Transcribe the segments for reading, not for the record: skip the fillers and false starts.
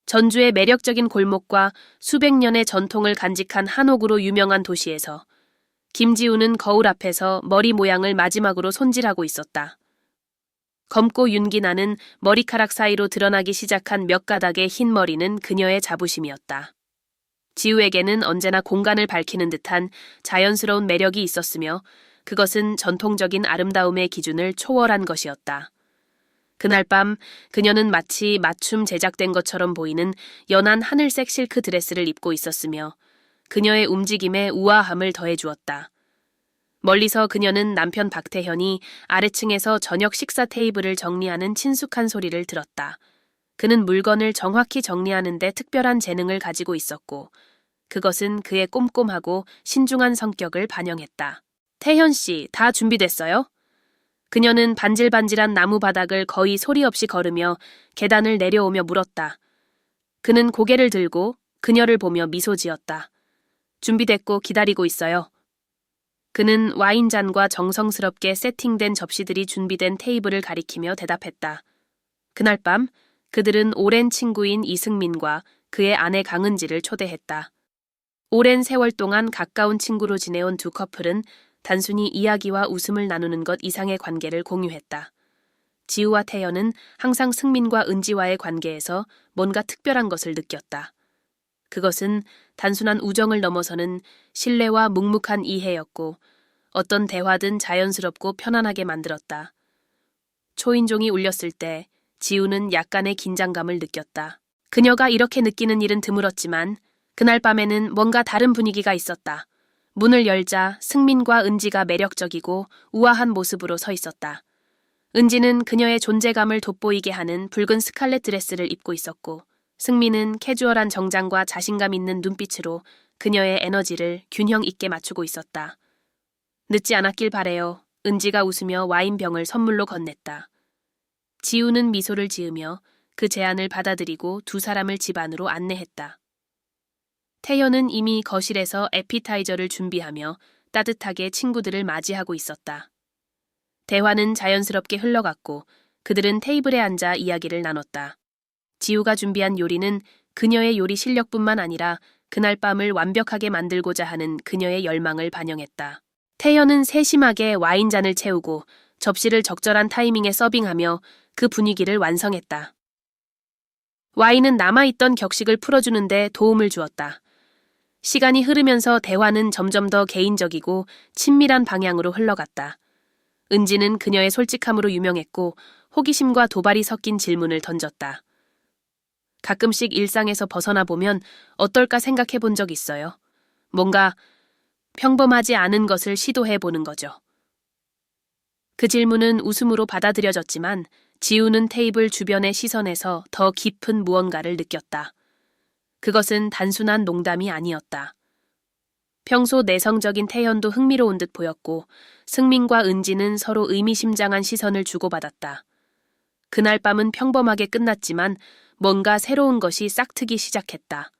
전주의 매력적인 골목과 수백 년의 전통을 간직한 한옥으로 유명한 도시에서 김지우는 거울 앞에서 머리 모양을 마지막으로 손질하고 있었다. 검고 윤기 나는 머리카락 사이로 드러나기 시작한 몇 가닥의 흰 머리는 그녀의 자부심이었다. 지우에게는 언제나 공간을 밝히는 듯한 자연스러운 매력이 있었으며 그것은 전통적인 아름다움의 기준을 초월한 것이었다. 그날 밤 그녀는 마치 맞춤 제작된 것처럼 보이는 연한 하늘색 실크 드레스를 입고 있었으며 그녀의 움직임에 우아함을 더해주었다. 멀리서 그녀는 남편 박태현이 아래층에서 저녁 식사 테이블을 정리하는 친숙한 소리를 들었다. 그는 물건을 정확히 정리하는 데 특별한 재능을 가지고 있었고 그것은 그의 꼼꼼하고 신중한 성격을 반영했다. 태현 씨, 다 준비됐어요? 그녀는 반질반질한 나무 바닥을 거의 소리 없이 걸으며 계단을 내려오며 물었다. 그는 고개를 들고 그녀를 보며 미소 지었다. 준비됐고 기다리고 있어요. 그는 와인잔과 정성스럽게 세팅된 접시들이 준비된 테이블을 가리키며 대답했다. 그날 밤 그들은 오랜 친구인 이승민과 그의 아내 강은지를 초대했다. 오랜 세월 동안 가까운 친구로 지내온 두 커플은 단순히 이야기와 웃음을 나누는 것 이상의 관계를 공유했다. 지우와 태연은 항상 승민과 은지와의 관계에서 뭔가 특별한 것을 느꼈다. 그것은 단순한 우정을 넘어서는 신뢰와 묵묵한 이해였고 어떤 대화든 자연스럽고 편안하게 만들었다. 초인종이 울렸을 때 지우는 약간의 긴장감을 느꼈다. 그녀가 이렇게 느끼는 일은 드물었지만 그날 밤에는 뭔가 다른 분위기가 있었다. 문을 열자 승민과 은지가 매력적이고 우아한 모습으로 서 있었다. 은지는 그녀의 존재감을 돋보이게 하는 붉은 스칼렛 드레스를 입고 있었고 승민은 캐주얼한 정장과 자신감 있는 눈빛으로 그녀의 에너지를 균형 있게 맞추고 있었다. 늦지 않았길 바래요. 은지가 웃으며 와인병을 선물로 건넸다. 지우는 미소를 지으며 그 제안을 받아들이고 두 사람을 집 안으로 안내했다. 태연은 이미 거실에서 에피타이저를 준비하며 따뜻하게 친구들을 맞이하고 있었다. 대화는 자연스럽게 흘러갔고 그들은 테이블에 앉아 이야기를 나눴다. 지우가 준비한 요리는 그녀의 요리 실력뿐만 아니라 그날 밤을 완벽하게 만들고자 하는 그녀의 열망을 반영했다. 태연은 세심하게 와인잔을 채우고 접시를 적절한 타이밍에 서빙하며 그 분위기를 완성했다. 와인은 남아있던 격식을 풀어주는데 도움을 주었다. 시간이 흐르면서 대화는 점점 더 개인적이고 친밀한 방향으로 흘러갔다. 은지는 그녀의 솔직함으로 유명했고 호기심과 도발이 섞인 질문을 던졌다. 가끔씩 일상에서 벗어나 보면 어떨까 생각해 본 적 있어요? 뭔가 평범하지 않은 것을 시도해 보는 거죠. 그 질문은 웃음으로 받아들여졌지만 지우는 테이블 주변의 시선에서 더 깊은 무언가를 느꼈다. 그것은 단순한 농담이 아니었다. 평소 내성적인 태연도 흥미로운 듯 보였고 승민과 은지는 서로 의미심장한 시선을 주고받았다. 그날 밤은 평범하게 끝났지만 뭔가 새로운 것이 싹트기 시작했다.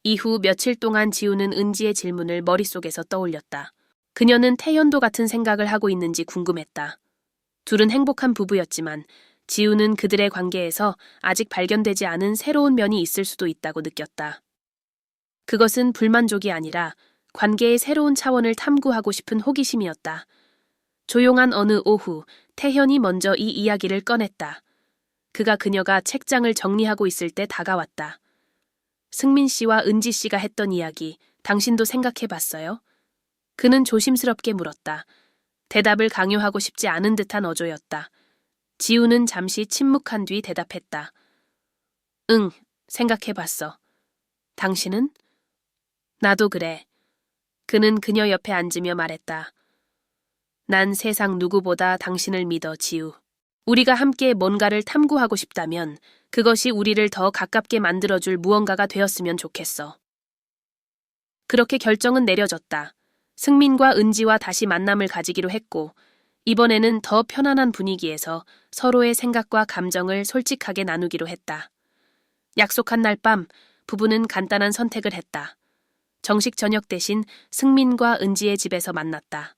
이후 며칠 동안 지우는 은지의 질문을 머릿속에서 떠올렸다. 그녀는 태연도 같은 생각을 하고 있는지 궁금했다. 둘은 행복한 부부였지만 지우는 그들의 관계에서 아직 발견되지 않은 새로운 면이 있을 수도 있다고 느꼈다. 그것은 불만족이 아니라 관계의 새로운 차원을 탐구하고 싶은 호기심이었다. 조용한 어느 오후, 태현이 먼저 이 이야기를 꺼냈다. 그녀가 책장을 정리하고 있을 때 다가왔다. 승민 씨와 은지 씨가 했던 이야기, 당신도 생각해 봤어요? 그는 조심스럽게 물었다. 대답을 강요하고 싶지 않은 듯한 어조였다. 지우는 잠시 침묵한 뒤 대답했다. 응, 생각해봤어. 당신은? 나도 그래. 그는 그녀 옆에 앉으며 말했다. 난 세상 누구보다 당신을 믿어, 지우. 우리가 함께 뭔가를 탐구하고 싶다면 그것이 우리를 더 가깝게 만들어줄 무언가가 되었으면 좋겠어. 그렇게 결정은 내려졌다. 승민과 은지와 다시 만남을 가지기로 했고 이번에는 더 편안한 분위기에서 서로의 생각과 감정을 솔직하게 나누기로 했다. 약속한 날 밤 부부는 간단한 선택을 했다. 정식 저녁 대신 승민과 은지의 집에서 만났다.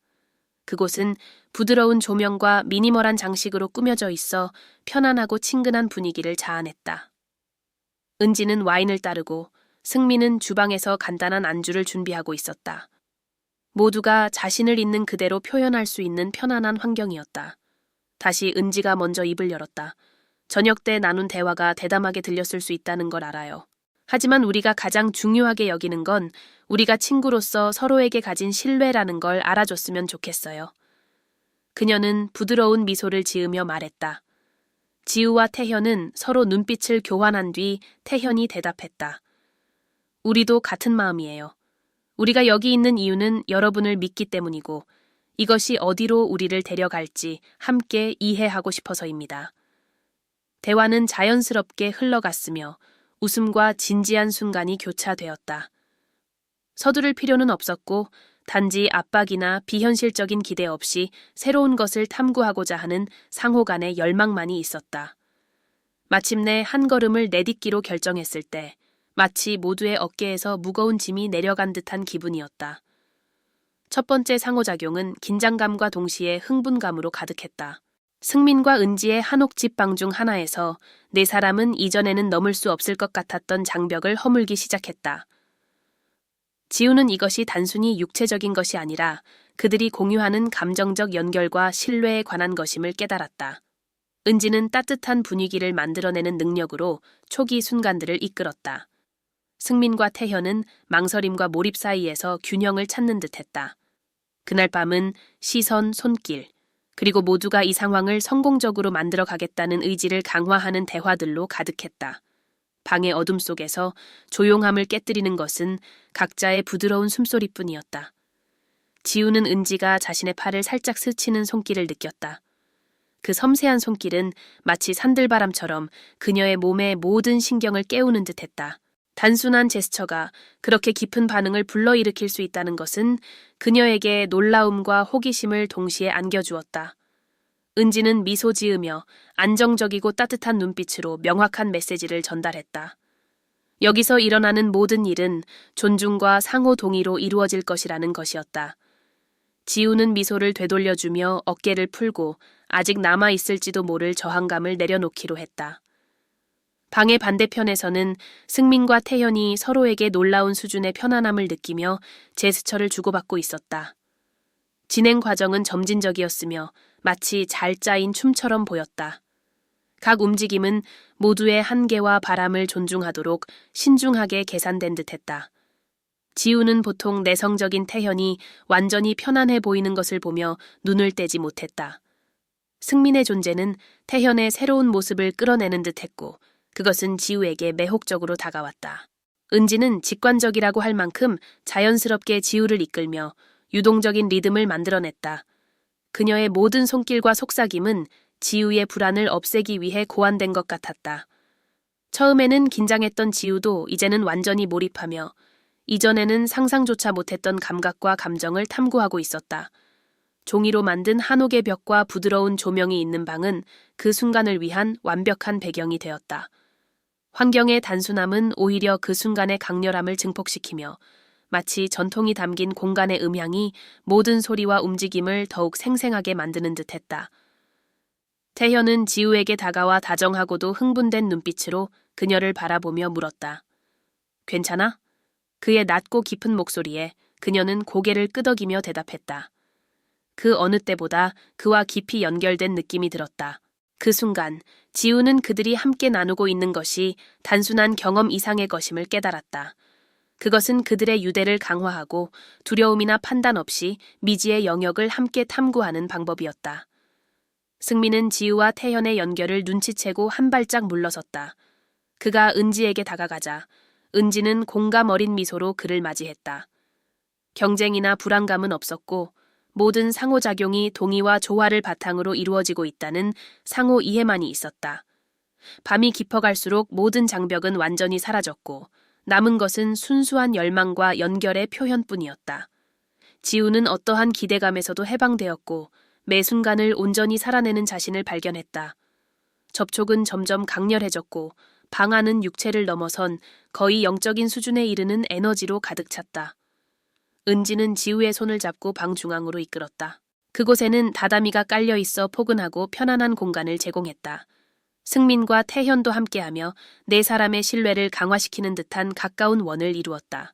그곳은 부드러운 조명과 미니멀한 장식으로 꾸며져 있어 편안하고 친근한 분위기를 자아냈다. 은지는 와인을 따르고 승민은 주방에서 간단한 안주를 준비하고 있었다. 모두가 자신을 있는 그대로 표현할 수 있는 편안한 환경이었다. 다시 은지가 먼저 입을 열었다. 저녁 때 나눈 대화가 대담하게 들렸을 수 있다는 걸 알아요. 하지만 우리가 가장 중요하게 여기는 건 우리가 친구로서 서로에게 가진 신뢰라는 걸 알아줬으면 좋겠어요. 그녀는 부드러운 미소를 지으며 말했다. 지우와 태현은 서로 눈빛을 교환한 뒤 태현이 대답했다. 우리도 같은 마음이에요. 우리가 여기 있는 이유는 여러분을 믿기 때문이고 이것이 어디로 우리를 데려갈지 함께 이해하고 싶어서입니다. 대화는 자연스럽게 흘러갔으며 웃음과 진지한 순간이 교차되었다. 서두를 필요는 없었고 단지 압박이나 비현실적인 기대 없이 새로운 것을 탐구하고자 하는 상호 간의 열망만이 있었다. 마침내 한 걸음을 내딛기로 결정했을 때 마치 모두의 어깨에서 무거운 짐이 내려간 듯한 기분이었다. 첫 번째 상호작용은 긴장감과 동시에 흥분감으로 가득했다. 승민과 은지의 한옥집방 중 하나에서 네 사람은 이전에는 넘을 수 없을 것 같았던 장벽을 허물기 시작했다. 지우는 이것이 단순히 육체적인 것이 아니라 그들이 공유하는 감정적 연결과 신뢰에 관한 것임을 깨달았다. 은지는 따뜻한 분위기를 만들어내는 능력으로 초기 순간들을 이끌었다. 승민과 태현은 망설임과 몰입 사이에서 균형을 찾는 듯했다. 그날 밤은 시선, 손길, 그리고 모두가 이 상황을 성공적으로 만들어 가겠다는 의지를 강화하는 대화들로 가득했다. 방의 어둠 속에서 조용함을 깨뜨리는 것은 각자의 부드러운 숨소리뿐이었다. 지우는 은지가 자신의 팔을 살짝 스치는 손길을 느꼈다. 그 섬세한 손길은 마치 산들바람처럼 그녀의 몸의 모든 신경을 깨우는 듯했다. 단순한 제스처가 그렇게 깊은 반응을 불러일으킬 수 있다는 것은 그녀에게 놀라움과 호기심을 동시에 안겨주었다. 은지는 미소 지으며 안정적이고 따뜻한 눈빛으로 명확한 메시지를 전달했다. 여기서 일어나는 모든 일은 존중과 상호 동의로 이루어질 것이라는 것이었다. 지우는 미소를 되돌려주며 어깨를 풀고 아직 남아있을지도 모를 저항감을 내려놓기로 했다. 방의 반대편에서는 승민과 태현이 서로에게 놀라운 수준의 편안함을 느끼며 제스처를 주고받고 있었다. 진행 과정은 점진적이었으며 마치 잘 짜인 춤처럼 보였다. 각 움직임은 모두의 한계와 바람을 존중하도록 신중하게 계산된 듯했다. 지우는 보통 내성적인 태현이 완전히 편안해 보이는 것을 보며 눈을 떼지 못했다. 승민의 존재는 태현의 새로운 모습을 끌어내는 듯했고 그것은 지우에게 매혹적으로 다가왔다. 은지는 직관적이라고 할 만큼 자연스럽게 지우를 이끌며 유동적인 리듬을 만들어냈다. 그녀의 모든 손길과 속삭임은 지우의 불안을 없애기 위해 고안된 것 같았다. 처음에는 긴장했던 지우도 이제는 완전히 몰입하며 이전에는 상상조차 못했던 감각과 감정을 탐구하고 있었다. 종이로 만든 한옥의 벽과 부드러운 조명이 있는 방은 그 순간을 위한 완벽한 배경이 되었다. 환경의 단순함은 오히려 그 순간의 강렬함을 증폭시키며 마치 전통이 담긴 공간의 음향이 모든 소리와 움직임을 더욱 생생하게 만드는 듯했다. 태현은 지우에게 다가와 다정하고도 흥분된 눈빛으로 그녀를 바라보며 물었다. 괜찮아? 그의 낮고 깊은 목소리에 그녀는 고개를 끄덕이며 대답했다. 그 어느 때보다 그와 깊이 연결된 느낌이 들었다. 그 순간 지우는 그들이 함께 나누고 있는 것이 단순한 경험 이상의 것임을 깨달았다. 그것은 그들의 유대를 강화하고 두려움이나 판단 없이 미지의 영역을 함께 탐구하는 방법이었다. 승민은 지우와 태현의 연결을 눈치채고 한 발짝 물러섰다. 그가 은지에게 다가가자 은지는 공감 어린 미소로 그를 맞이했다. 경쟁이나 불안감은 없었고 모든 상호작용이 동의와 조화를 바탕으로 이루어지고 있다는 상호 이해만이 있었다. 밤이 깊어갈수록 모든 장벽은 완전히 사라졌고 남은 것은 순수한 열망과 연결의 표현뿐이었다. 지우는 어떠한 기대감에서도 해방되었고 매 순간을 온전히 살아내는 자신을 발견했다. 접촉은 점점 강렬해졌고 방 안은 육체를 넘어선 거의 영적인 수준에 이르는 에너지로 가득 찼다. 은지는 지우의 손을 잡고 방 중앙으로 이끌었다. 그곳에는 다다미가 깔려 있어 포근하고 편안한 공간을 제공했다. 승민과 태현도 함께하며 네 사람의 신뢰를 강화시키는 듯한 가까운 원을 이루었다.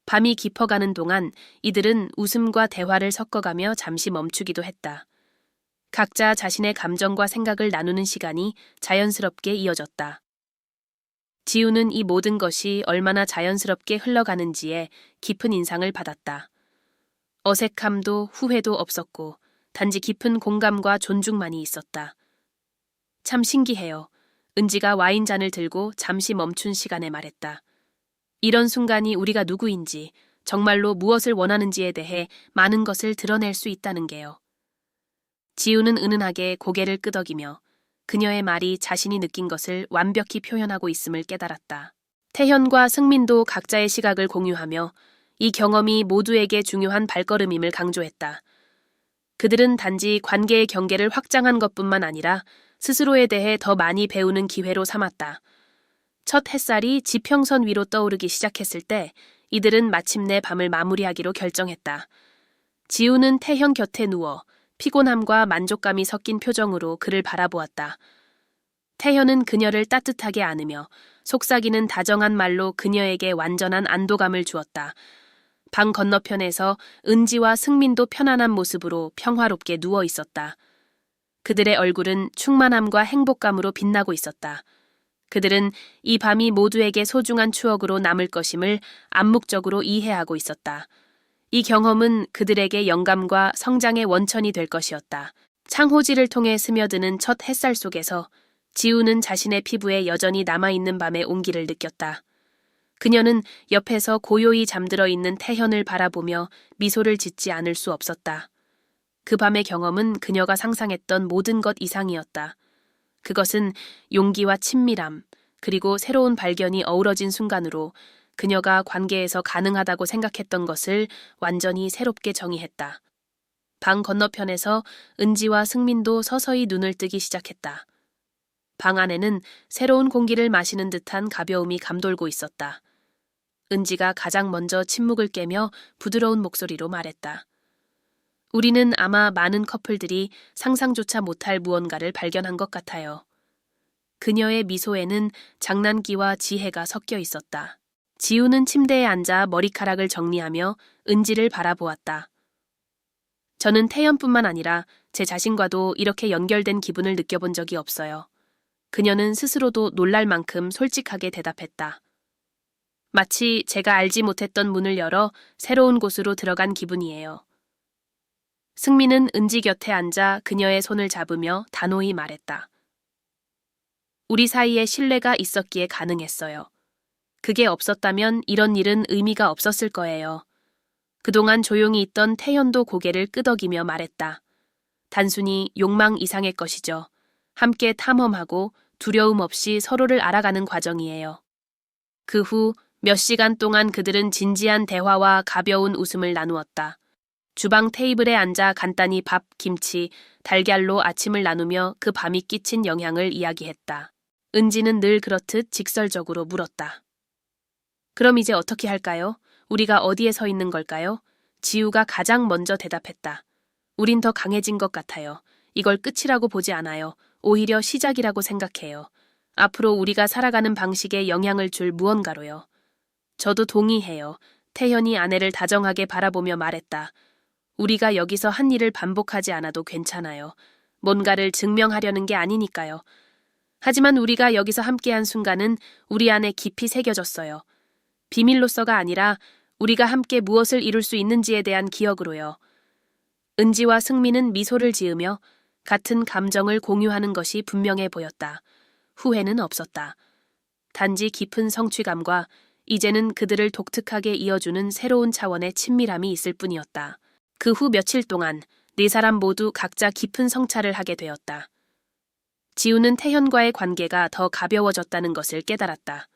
밤이 깊어가는 동안 이들은 웃음과 대화를 섞어가며 잠시 멈추기도 했다. 각자 자신의 감정과 생각을 나누는 시간이 자연스럽게 이어졌다. 지우는 이 모든 것이 얼마나 자연스럽게 흘러가는지에 깊은 인상을 받았다. 어색함도 후회도 없었고 단지 깊은 공감과 존중만이 있었다. 참 신기해요. 은지가 와인잔을 들고 잠시 멈춘 시간에 말했다. 이런 순간이 우리가 누구인지, 정말로 무엇을 원하는지에 대해 많은 것을 드러낼 수 있다는 게요. 지우는 은은하게 고개를 끄덕이며 그녀의 말이 자신이 느낀 것을 완벽히 표현하고 있음을 깨달았다. 태현과 승민도 각자의 시각을 공유하며 이 경험이 모두에게 중요한 발걸음임을 강조했다. 그들은 단지 관계의 경계를 확장한 것뿐만 아니라 스스로에 대해 더 많이 배우는 기회로 삼았다. 첫 햇살이 지평선 위로 떠오르기 시작했을 때 이들은 마침내 밤을 마무리하기로 결정했다. 지우는 태현 곁에 누워 피곤함과 만족감이 섞인 표정으로 그를 바라보았다. 태현은 그녀를 따뜻하게 안으며 속삭이는 다정한 말로 그녀에게 완전한 안도감을 주었다. 방 건너편에서 은지와 승민도 편안한 모습으로 평화롭게 누워 있었다. 그들의 얼굴은 충만함과 행복감으로 빛나고 있었다. 그들은 이 밤이 모두에게 소중한 추억으로 남을 것임을 암묵적으로 이해하고 있었다. 이 경험은 그들에게 영감과 성장의 원천이 될 것이었다. 창호지를 통해 스며드는 첫 햇살 속에서 지우는 자신의 피부에 여전히 남아있는 밤의 온기를 느꼈다. 그녀는 옆에서 고요히 잠들어 있는 태현을 바라보며 미소를 짓지 않을 수 없었다. 그 밤의 경험은 그녀가 상상했던 모든 것 이상이었다. 그것은 용기와 친밀함, 그리고 새로운 발견이 어우러진 순간으로 그녀가 관계에서 가능하다고 생각했던 것을 완전히 새롭게 정의했다. 방 건너편에서 은지와 승민도 서서히 눈을 뜨기 시작했다. 방 안에는 새로운 공기를 마시는 듯한 가벼움이 감돌고 있었다. 은지가 가장 먼저 침묵을 깨며 부드러운 목소리로 말했다. 우리는 아마 많은 커플들이 상상조차 못할 무언가를 발견한 것 같아요. 그녀의 미소에는 장난기와 지혜가 섞여 있었다. 지우는 침대에 앉아 머리카락을 정리하며 은지를 바라보았다. 저는 태연뿐만 아니라 제 자신과도 이렇게 연결된 기분을 느껴본 적이 없어요. 그녀는 스스로도 놀랄 만큼 솔직하게 대답했다. 마치 제가 알지 못했던 문을 열어 새로운 곳으로 들어간 기분이에요. 승민은 은지 곁에 앉아 그녀의 손을 잡으며 단호히 말했다. 우리 사이에 신뢰가 있었기에 가능했어요. 그게 없었다면 이런 일은 의미가 없었을 거예요. 그동안 조용히 있던 태연도 고개를 끄덕이며 말했다. 단순히 욕망 이상의 것이죠. 함께 탐험하고 두려움 없이 서로를 알아가는 과정이에요. 그 후 몇 시간 동안 그들은 진지한 대화와 가벼운 웃음을 나누었다. 주방 테이블에 앉아 간단히 밥, 김치, 달걀로 아침을 나누며 그 밤이 끼친 영향을 이야기했다. 은지는 늘 그렇듯 직설적으로 물었다. 그럼 이제 어떻게 할까요? 우리가 어디에 서 있는 걸까요? 지우가 가장 먼저 대답했다. 우린 더 강해진 것 같아요. 이걸 끝이라고 보지 않아요. 오히려 시작이라고 생각해요. 앞으로 우리가 살아가는 방식에 영향을 줄 무언가로요. 저도 동의해요. 태현이 아내를 다정하게 바라보며 말했다. 우리가 여기서 한 일을 반복하지 않아도 괜찮아요. 뭔가를 증명하려는 게 아니니까요. 하지만 우리가 여기서 함께한 순간은 우리 안에 깊이 새겨졌어요. 비밀로서가 아니라 우리가 함께 무엇을 이룰 수 있는지에 대한 기억으로요. 은지와 승민은 미소를 지으며 같은 감정을 공유하는 것이 분명해 보였다. 후회는 없었다. 단지 깊은 성취감과 이제는 그들을 독특하게 이어주는 새로운 차원의 친밀함이 있을 뿐이었다. 그 후 며칠 동안 네 사람 모두 각자 깊은 성찰을 하게 되었다. 지우는 태현과의 관계가 더 가벼워졌다는 것을 깨달았다.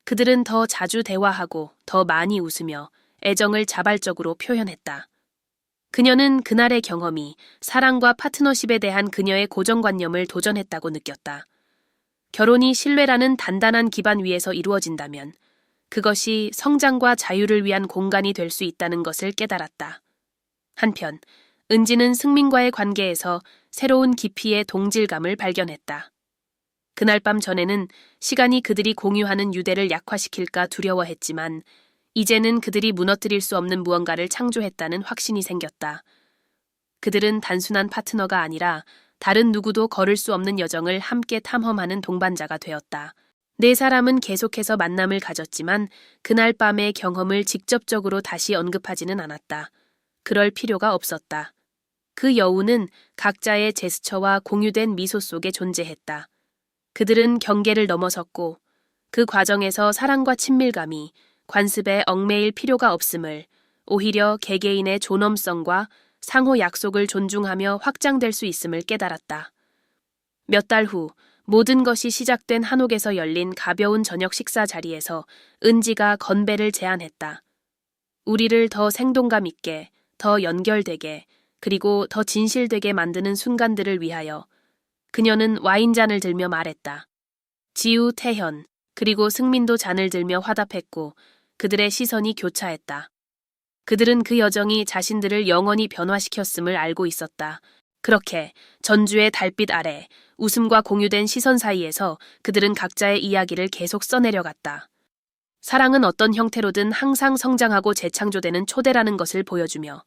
그들은 더 자주 대화하고 더 많이 웃으며 애정을 자발적으로 표현했다. 그녀는 그날의 경험이 사랑과 파트너십에 대한 그녀의 고정관념을 도전했다고 느꼈다. 결혼이 신뢰라는 단단한 기반 위에서 이루어진다면 그것이 성장과 자유를 위한 공간이 될 수 있다는 것을 깨달았다. 한편 은지는 승민과의 관계에서 새로운 깊이의 동질감을 발견했다. 그날 밤 전에는 시간이 그들이 공유하는 유대를 약화시킬까 두려워했지만 이제는 그들이 무너뜨릴 수 없는 무언가를 창조했다는 확신이 생겼다. 그들은 단순한 파트너가 아니라 다른 누구도 걸을 수 없는 여정을 함께 탐험하는 동반자가 되었다. 네 사람은 계속해서 만남을 가졌지만 그날 밤의 경험을 직접적으로 다시 언급하지는 않았다. 그럴 필요가 없었다. 그 여우는 각자의 제스처와 공유된 미소 속에 존재했다. 그들은 경계를 넘어섰고 그 과정에서 사랑과 친밀감이 관습에 얽매일 필요가 없음을, 오히려 개개인의 존엄성과 상호 약속을 존중하며 확장될 수 있음을 깨달았다. 몇 달 후 모든 것이 시작된 한옥에서 열린 가벼운 저녁 식사 자리에서 은지가 건배를 제안했다. 우리를 더 생동감 있게, 더 연결되게, 그리고 더 진실되게 만드는 순간들을 위하여 그녀는 와인잔을 들며 말했다. 지우, 태현, 그리고 승민도 잔을 들며 화답했고 그들의 시선이 교차했다. 그들은 그 여정이 자신들을 영원히 변화시켰음을 알고 있었다. 그렇게 전주의 달빛 아래 웃음과 공유된 시선 사이에서 그들은 각자의 이야기를 계속 써내려갔다. 사랑은 어떤 형태로든 항상 성장하고 재창조되는 초대라는 것을 보여주며